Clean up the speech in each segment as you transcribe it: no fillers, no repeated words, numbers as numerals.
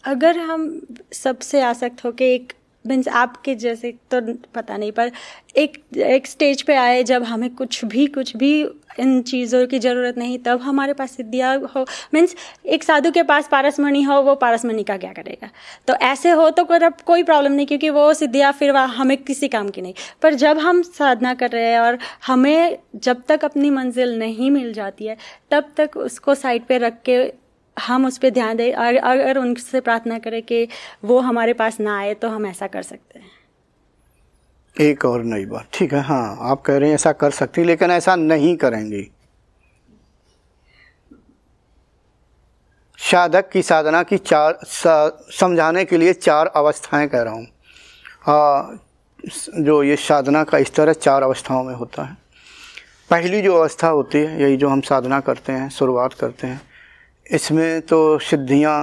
अगर हम सबसे आसक्त होके एक मीन्स आपके जैसे तो पता नहीं, पर एक स्टेज पे आए जब हमें कुछ भी इन चीज़ों की ज़रूरत नहीं, तब हमारे पास सिद्धियाँ हो, मीन्स एक साधु के पास पारसमणि हो, वो पारसमणि का क्या करेगा? तो ऐसे हो तो कोई प्रॉब्लम नहीं, क्योंकि वो सिद्धियाँ फिर हमें किसी काम की नहीं। पर जब हम साधना कर रहे हैं और हमें जब तक अपनी मंजिल नहीं मिल जाती है, तब तक उसको साइड पे रख के हम उस पर ध्यान दें, और अगर उनसे प्रार्थना करें कि वो हमारे पास ना आए, तो हम ऐसा कर सकते हैं। एक और नई बात, ठीक है, हाँ आप कह रहे हैं ऐसा कर सकती, लेकिन ऐसा नहीं करेंगी। साधक की साधना की समझाने के लिए 4 अवस्थाएं कह रहा हूँ। जो ये साधना का स्तर है 4 अवस्थाओं में होता है। पहली जो अवस्था होती है, यही जो हम साधना करते हैं, शुरुआत करते हैं, इसमें तो सिद्धियाँ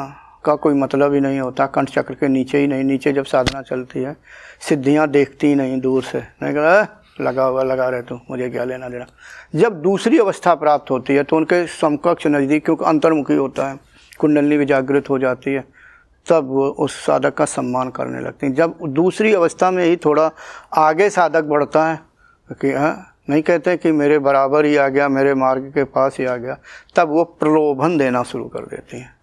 का कोई मतलब ही नहीं होता। कंठ चक्र के नीचे ही नहीं, नीचे जब साधना चलती है सिद्धियाँ देखती ही नहीं, दूर से नहीं कहा लगा हुआ लगा रहे तो मुझे क्या लेना देना। जब दूसरी अवस्था प्राप्त होती है तो उनके समकक्ष नज़दीक, क्योंकि अंतर्मुखी होता है, कुंडली भी जागृत हो जाती है, तब वो उस साधक का सम्मान करने लगते हैं। जब दूसरी अवस्था में ही थोड़ा आगे साधक बढ़ता है कि नहीं कहते कि मेरे बराबर ही आ गया, मेरे मार्ग के पास ही आ गया, तब वो प्रलोभन देना शुरू कर देती हैं।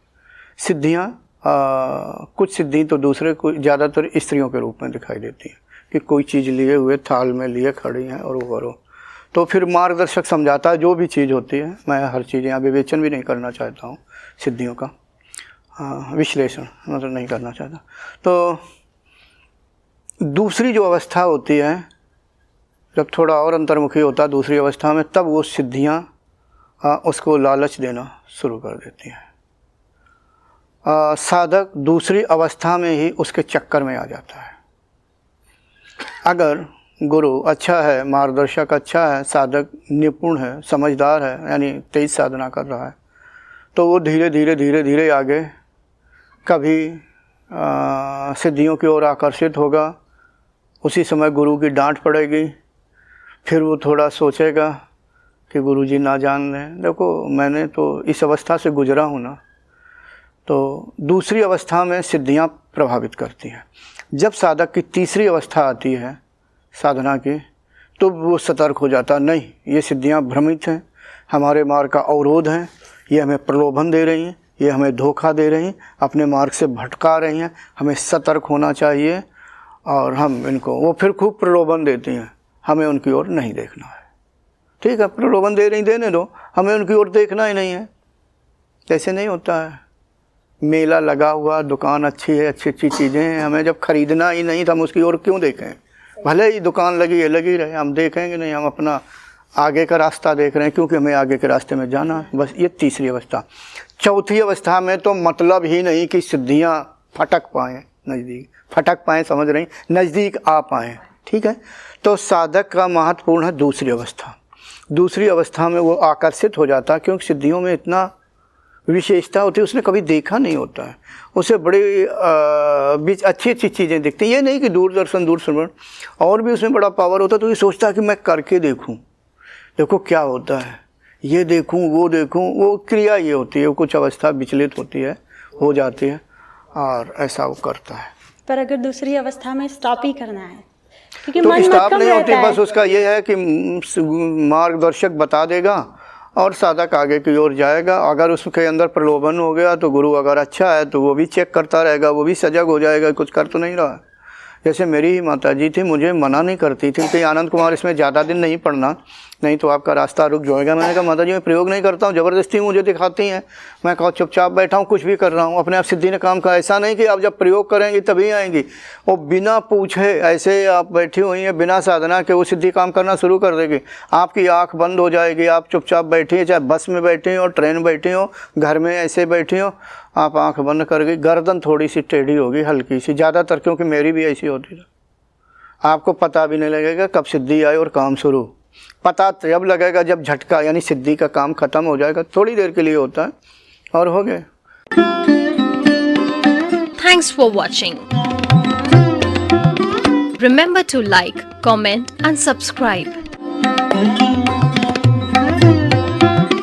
सिद्धियाँ कुछ सिद्धि तो दूसरे को ज़्यादातर स्त्रियों के रूप में दिखाई देती हैं कि कोई चीज़ लिए हुए थाल में लिए खड़ी हैं और वो करो। तो फिर मार्गदर्शक समझाता है जो भी चीज़ होती है, मैं हर चीज़ यहाँ विवेचन भी नहीं करना चाहता हूँ सिद्धियों का, विश्लेषण मतलब नहीं करना चाहता। तो दूसरी जो अवस्था होती है, जब थोड़ा और अंतर्मुखी होता है दूसरी अवस्था में, तब वो सिद्धियाँ उसको लालच देना शुरू कर देती हैं। साधक दूसरी अवस्था में ही उसके चक्कर में आ जाता है। अगर गुरु अच्छा है, मार्गदर्शक अच्छा है, साधक निपुण है, समझदार है, यानी तेज साधना कर रहा है, तो वो धीरे धीरे आगे कभी सिद्धियों की ओर आकर्षित होगा। उसी समय गुरु की डांट पड़ेगी, फिर वो थोड़ा सोचेगा कि गुरुजी ना जान लें। देखो मैंने तो इस अवस्था से गुजरा हूँ ना। तो दूसरी अवस्था में सिद्धियाँ प्रभावित करती हैं। जब साधक की तीसरी अवस्था आती है साधना की, तो वो सतर्क हो जाता, नहीं ये सिद्धियाँ भ्रमित हैं, हमारे मार्ग का अवरोध हैं, ये हमें प्रलोभन दे रही हैं, ये हमें धोखा दे रही हैं, अपने मार्ग से भटका रही हैं, हमें सतर्क होना चाहिए। और हम इनको, वो फिर खूब प्रलोभन देती हैं, हमें उनकी ओर नहीं देखना है। ठीक है, प्रलोभन दे रही, देने दो, हमें उनकी ओर देखना ही नहीं है। ऐसे नहीं होता है। मेला लगा हुआ, दुकान अच्छी है, अच्छी अच्छी चीज़ें हैं, हमें जब खरीदना ही नहीं तो हम उसकी ओर क्यों देखें? भले ही दुकान लगी है, लगी रहे, हम देखेंगे नहीं, हम अपना आगे का रास्ता देख रहे हैं, क्योंकि हमें आगे के रास्ते में जाना है। बस ये तीसरी अवस्था। चौथी अवस्था में तो मतलब ही नहीं कि सिद्धियाँ फटक पाएँ नज़दीक, फटक पाएँ समझ रही, नज़दीक आ पाएँ। ठीक है, तो साधक का महत्वपूर्ण है दूसरी अवस्था। दूसरी अवस्था में वो आकर्षित हो जाता है, क्योंकि सिद्धियों में इतना विशेषता होती है, उसने कभी देखा नहीं होता है, उसे बड़ी अच्छी अच्छी चीज़ें दिखती हैं। ये नहीं कि दूरदर्शन दूर श्रवण, और भी उसमें बड़ा पावर होता है। तो ये सोचता है कि मैं करके देखूं, देखो क्या होता है, ये देखूं वो देखूं। वो क्रिया ये होती है, वो कुछ अवस्था विचलित होती है, हो जाती है, और ऐसा वो करता है। पर अगर दूसरी अवस्था में स्टॉप ही करना है, क्योंकि तो मन स्टॉप मक्कम नहीं होती, रहता है। बस उसका ये है कि मार्गदर्शक बता देगा और साधक आगे की ओर जाएगा। अगर उसके अंदर प्रलोभन हो गया तो गुरु अगर अच्छा है तो वो भी चेक करता रहेगा, वो भी सजग हो जाएगा, कुछ कर तो नहीं रहा। जैसे मेरी ही माता जी थी, मुझे मना नहीं करती थी कि आनंद कुमार इसमें ज़्यादा दिन नहीं पढ़ना, नहीं तो आपका रास्ता रुक जाएगा। मैंने कहा माता जी मैं प्रयोग नहीं करता हूँ, ज़बरदस्ती मुझे दिखाती हैं, मैं कहा चुपचाप बैठा हूँ, कुछ भी कर रहा हूँ, अपने आप सिद्धि ने काम का। ऐसा नहीं कि आप जब प्रयोग करेंगे तभी आएंगी, वो बिना पूछे ऐसे आप बैठी हुई हैं बिना साधना के, वो सिद्धि काम करना शुरू कर देगी। आपकी आँख बंद हो जाएगी, आप चुपचाप बैठी हैं, चाहे बस में बैठी हो, ट्रेन बैठी हो, घर में ऐसे बैठी हो, आप आँख बंद कर गई, गर्दन थोड़ी सी टेढ़ी होगी हल्की सी, ज़्यादातर, क्योंकि मेरी भी ऐसी होती थी। आपको पता भी नहीं लगेगा कब सिद्धि आई और काम शुरू। पता जब लगेगा जब झटका, यानी सिद्धि का काम खत्म हो जाएगा, थोड़ी देर के लिए होता है और हो गए। Thanks for watching. Remember to like, comment and subscribe.